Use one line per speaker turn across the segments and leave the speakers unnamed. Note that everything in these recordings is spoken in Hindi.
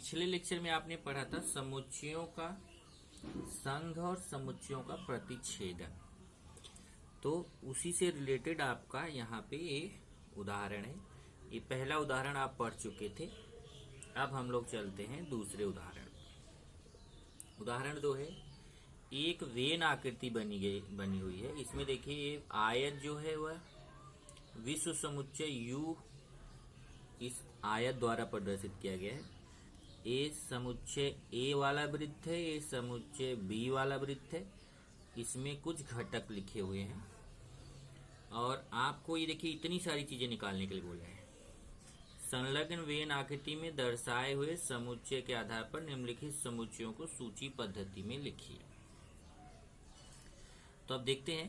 पिछले लेक्चर में आपने पढ़ा था समुच्चयों का संघ और समुच्चयों का प्रतिच्छेदन। तो उसी से रिलेटेड आपका यहाँ पे ये उदाहरण है। ये पहला उदाहरण आप पढ़ चुके थे। अब हम लोग चलते हैं दूसरे उदाहरण। उदाहरण 2 है, एक वेन आकृति बनी हुई है। इसमें देखिए ये आयत जो है वह विश्व समुच्चय U इस आयत द्वारा प्रदर्शित किया गया है। ए समुच्चय A वाला वृत्त है, ये समुच्चय B वाला वृत्त है। इसमें कुछ घटक लिखे हुए हैं और आपको ये देखिए इतनी सारी चीजें निकालने के लिए बोला है। संलग्न वेन आकृति में दर्शाए हुए समुच्चय के आधार पर निम्नलिखित समुच्चयों को सूची पद्धति में लिखिए। तो अब देखते हैं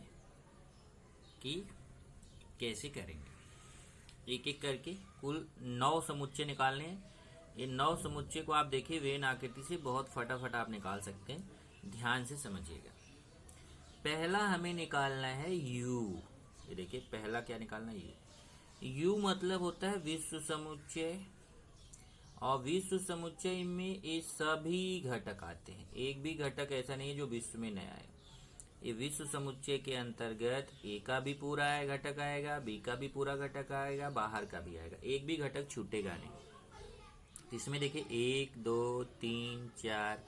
कि कैसे करेंगे। एक एक करके कुल 9 समुच्चय निकालने हैं। ये 9 समुच्चय को आप देखिए वेन आकृति से बहुत फटाफट आप निकाल सकते हैं। ध्यान से समझिएगा। पहला हमें निकालना है U। ये देखिए पहला क्या निकालना है U मतलब होता है विश्व समुच्चय, और विश्व समुच्चय में ये सभी घटक आते हैं। एक भी घटक ऐसा नहीं है जो विश्व में नया है। ये विश्व समुच्चय के अंतर्गत A का भी पूरा घटक आएगा, B का भी पूरा घटक आएगा, बाहर का भी आएगा। एक भी घटक छूटेगा नहीं। इसमें देखिए 1 2 3 4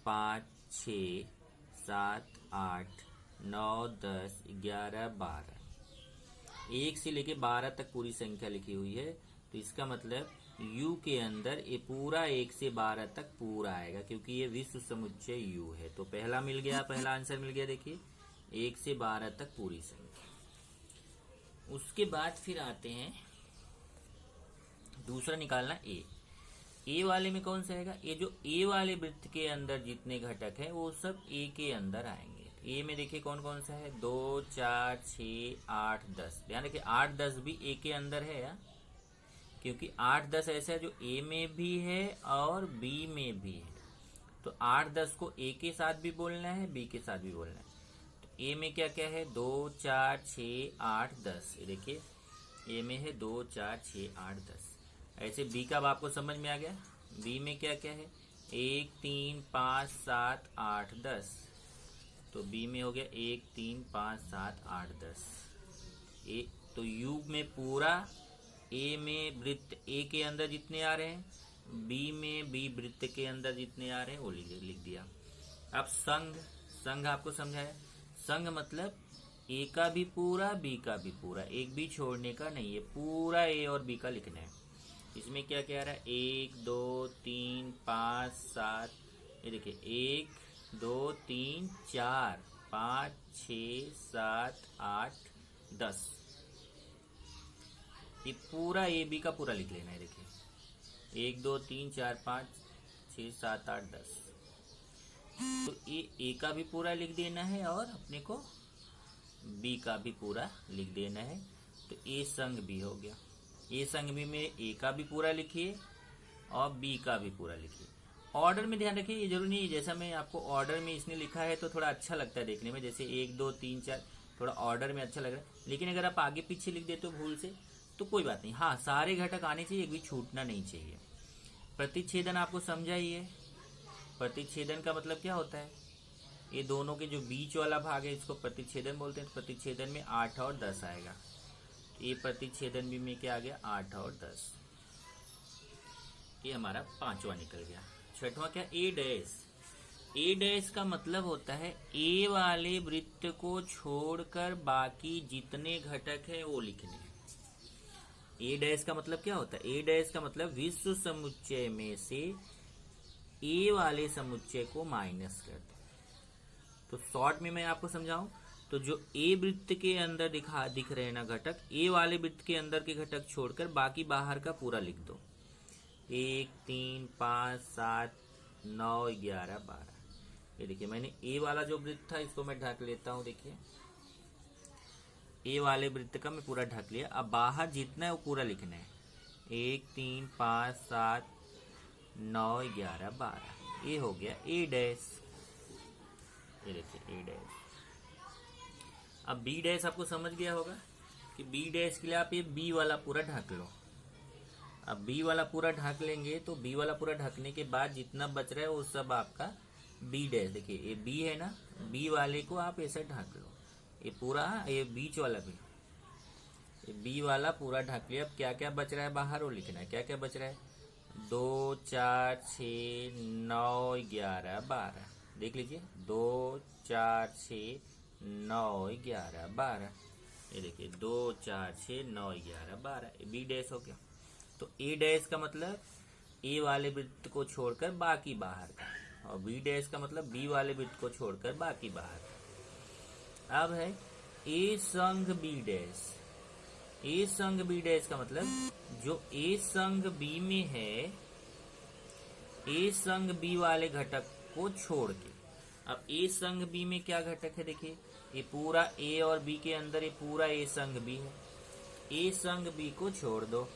5 6 7 8 9 10 11 12, 1 से लेके 12 तक पूरी संख्या लिखी हुई है। तो इसका मतलब U के अंदर ये पूरा 1 से 12 तक पूरा आएगा, क्योंकि ये विश्व समुच्चय U है। तो पहला मिल गया, पहला आंसर मिल गया। देखिए 1 से 12 तक पूरी संख्या। उसके बाद फिर आते हैं दूसरा निकालना A वाले में कौन सा आएगा? ये जो A वाले वृत्त के अंदर जितने घटक हैं वो सब A के अंदर आएंगे। A में देखिए कौन कौन सा है? 2 4 6 8 10। ध्यान रखिए 8 10 भी A के अंदर है या? क्योंकि 8 10 ऐसा है जो A में भी है और B में भी है। तो 8 10 को A के साथ भी बोलना है, B के साथ भी बोलना है। तो A में क्या क्या है? 2 4 6 8 10। ये देखिए A में है 2 4 6 8 10। ऐसे B का अब आपको समझ में आ गया। B में क्या क्या है? 1 3 5 7 8 10। तो B में हो गया 1 3 5 7 8 10। तो U में पूरा, A में वृत्त A के अंदर जितने आ रहे हैं, B में B वृत्त के अंदर जितने आ रहे हैं वो लिख दिया। अब संघ आपको समझाया। संघ मतलब A का भी पूरा, B का भी पूरा, एक भी छोड़ने का नहीं है। पूरा A और B का लिखना है। इसमें क्या क्या आ रहा है? 1 2 3 5 7। ये देखिए 1 2 3 4 5 6 7 8 10। ये पूरा A B का पूरा लिख लेना है। देखिए 1 2 3 4 5 6 7 8 10। तो ये A का भी पूरा लिख देना है और अपने को B का भी पूरा लिख देना है। तो A संग B हो गया। A संग B में A का भी पूरा लिखिए और B का भी पूरा लिखिए। ऑर्डर में ध्यान रखिए, ये जरूरी नहीं है। जैसा मैं आपको ऑर्डर में इसने लिखा है तो थोड़ा अच्छा लगता है देखने में, जैसे 1 2 3 4 थोड़ा ऑर्डर में अच्छा लग रहा है। लेकिन अगर आप आगे पीछे लिख देते हो भूल से तो कोई बात नहीं। हाँ, सारे घटक आने चाहिए, एक भी छूटना नहीं चाहिए। प्रतिच्छेदन आपको समझा ही है। प्रतिच्छेदन का मतलब क्या होता है? ये दोनों के जो बीच वाला भाग है इसको प्रतिच्छेदन बोलते हैं। प्रतिच्छेदन में 8 और 10 आएगा। तो ये प्रतिच्छेदन भी में क्या आ गया? 8 और 10। ये हमारा 5वां निकल गया। 6वां क्या? A डैश का मतलब होता है A वाले वृत्त को छोड़कर बाकी जितने घटक है वो लिखने हैं। A डैश का मतलब क्या होता है? A डैश का मतलब विश्व समुच्चय में से A वाले समुच्चय को माइनस कर दो। तो शॉर्ट में मैं आपको समझाऊं तो जो A वृत्त के अंदर दिख रहे हैं ना घटक, A वाले वृत्त के अंदर के घटक छोड़कर बाकी बाहर का पूरा लिख दो। 1 3 5 7 9 11 12। ये देखिए मैंने A वाला जो वृत्त था इसको मैं ढक लेता हूं। देखिए A वाले वृत्त का मैं पूरा ढक लिया। अब बाहर जितना है वो पूरा लिखना है। 1 3 5 7 9 11 12। ये हो गया A डैश। ये देखिए A डैश। अब B डैश आपको समझ गया होगा कि B डैश के लिए आप ये B वाला पूरा ढक लो। अब बी वाला पूरा ढक लेंगे तो बी वाला पूरा ढकने के बाद जितना बच रहा है वो सब आपका बी डैश। देखिए ये बी है ना, बी वाले को आप ऐसे ढक लो, ये पूरा, ये बीच वाला भी, ये बी वाला पूरा ढक लिया। अब क्या क्या बच रहा है बाहर वो लिखना है। क्या क्या बच रहा है, 2 4 6 9 11 12। देख लीजिए 2 4 6 9 11 12। ये देखिए 2 4 6 9 11 12, बी डैश हो गया। तो ए डैश का मतलब ए वाले वृत्त को छोड़कर बाकी बाहर का, और बी डैश का मतलब बी वाले वृत्त को छोड़कर बाकी बाहर का। अब है ए संग बी डैश। ए संग बी डैश का मतलब जो ए संग बी में है, ए संग बी वाले घटक को छोड़ के। अब ए संग बी में क्या घटक है, देखिए ये पूरा ए और बी के अंदर ये पूरा ए संग बी है। ए संग बी को छोड़ दो।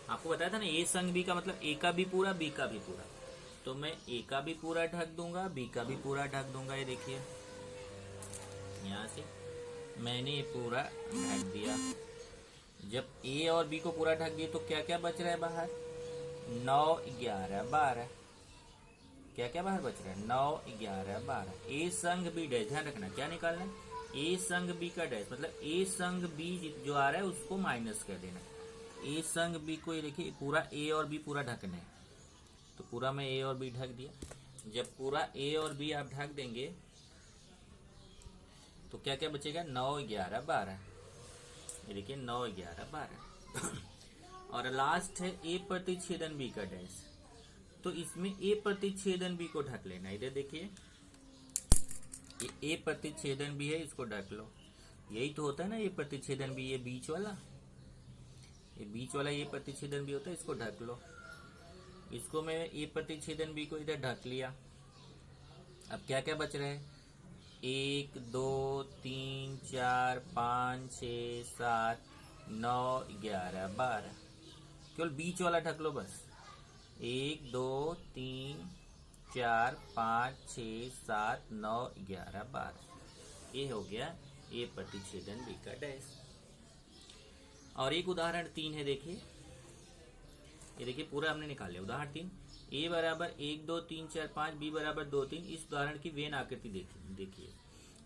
आपको बताया था ना ए संग बी का मतलब ए का भी पूरा बी का भी पूरा, तो मैं ए का भी पूरा ढक दूंगा बी का भी पूरा ढक दूंगा। ये देखिए यहां से मैंने ये पूरा ढक दिया। जब ए और बी को पूरा ढक दिए तो क्या क्या बच रहा है बाहर, 9 11 12। क्या क्या बाहर बच रहा है, 9 11 12। ए संग बी डैश, ध्यान रखना क्या निकालना है, ए संग बी का डैश मतलब ए संग बी जो आ रहा है उसको माइनस कर देना। ए संग बी को ये देखिए पूरा ए और बी पूरा ढकना है, तो पूरा मैं ए और बी ढक दिया। जब पूरा ए और बी आप ढक देंगे तो क्या क्या बचेगा, 9 11 12। ये देखिए 9 11 12। और लास्ट है ए प्रतिच्छेदन बी का डैश, तो इसमें ए प्रतिच्छेदन बी को ढक लेना। इधर देखिए ये ए प्रतिच्छेदन बी है, इसको ढक लो। यही तो होता है ना ए प्रतिच्छेदन बी, ये बीच वाला, ये बीच वाला ये प्रतिच्छेदन बी होता है, इसको ढक लो। इसको मैं ए प्रतिच्छेदन बी को इधर ढक लिया। अब क्या क्या बच रहा है, 1 2 3 4 5 6 7 9 11 12। केवल बीच वाला ढक लो बस। 1 2 3 4 5 6 7 9 11 12। ये हो गया ए प्रतिच्छेदन बी का डैश। और एक उदाहरण 3 है, देखिए ये देखिए पूरा हमने निकाल लिया। उदाहरण 3, ए बराबर 1 2 3 4 5, बी बराबर 2 3। इस उदाहरण की वेन आकृति देखिए,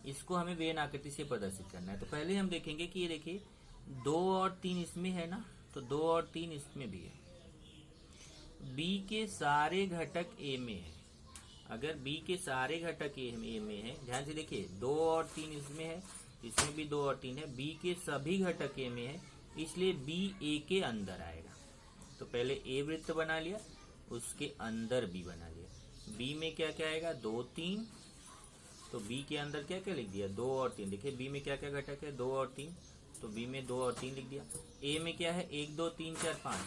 इसको हमें वेन आकृति से प्रदर्शित करना है। तो पहले हम देखेंगे कि ये देखिए 2 और 3 इसमें है ना, तो 2 और 3 इसमें भी है। बी के सारे घटक ए में है। अगर बी के सारे घटक ए में है, ध्यान से देखिए 2 और 3 इसमें है, इसमें भी 2 और 3 है। बी के सभी घटक ए में है, इसलिए बी ए के अंदर आएगा। तो पहले ए वृत्त बना लिया, उसके अंदर बी बना लिया। बी में क्या क्या आएगा, 2 3, तो बी के अंदर क्या क्या लिख दिया, 2 और 3। देखिए बी में क्या क्या घटक है, 2 और 3, तो बी में 2 और 3 लिख दिया। ए में क्या है, 1 2 3 4 5,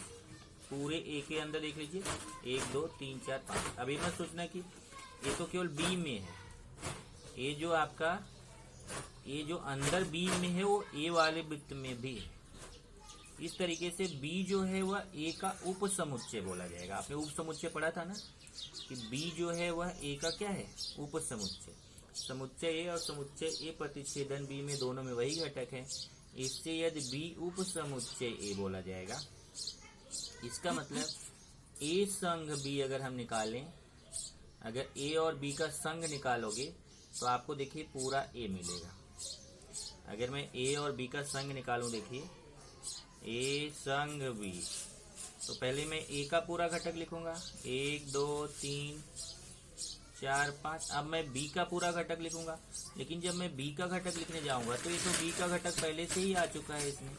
पूरे ए के अंदर देख लीजिए 1 2 3 4 5। अभी मत सोचना कि ये तो केवल बी में है, ये जो आपका ये जो अंदर बी में है वो ए वाले वृत्त में भी है। इस तरीके से बी जो है वह ए का उप समुच्चय बोला जाएगा। आपने उप समुच्चय पढ़ा था ना कि बी जो है वह ए का क्या है, उप समुच्चय। समुच्चय ए और समुच्चय ए प्रतिच्छेदन बी में दोनों में वही घटक है, इससे यदि बी उप समुच्चय ए बोला जाएगा। इसका मतलब ए संग बी अगर हम निकालें, अगर ए और बी का संग निकालोगे तो आपको देखिए पूरा ए मिलेगा। अगर मैं ए और बी का संग निकालूं, देखिए ए संग बी, तो पहले मैं ए का पूरा घटक लिखूंगा 1 2 3 4 5। अब मैं बी का पूरा घटक लिखूंगा, लेकिन जब मैं बी का घटक लिखने जाऊंगा तो ये तो बी का घटक पहले से ही आ चुका है इसमें,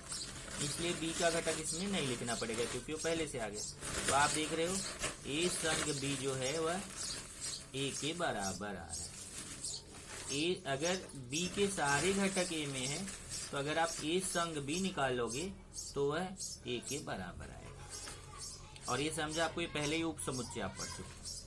इसलिए बी का घटक इसमें नहीं लिखना पड़ेगा क्योंकि वो पहले से आ गया। तो आप देख रहे हो ए संग बी जो है वह ए के बराबर आ रहा है। ए अगर बी के सारे घटक ए में है तो अगर आप ए संग बी निकालोगे तो वह ए के बराबर आएगा। और ये समझा आपको, ये पहले ही उप समुच्चय आप पढ़ चुके हैं।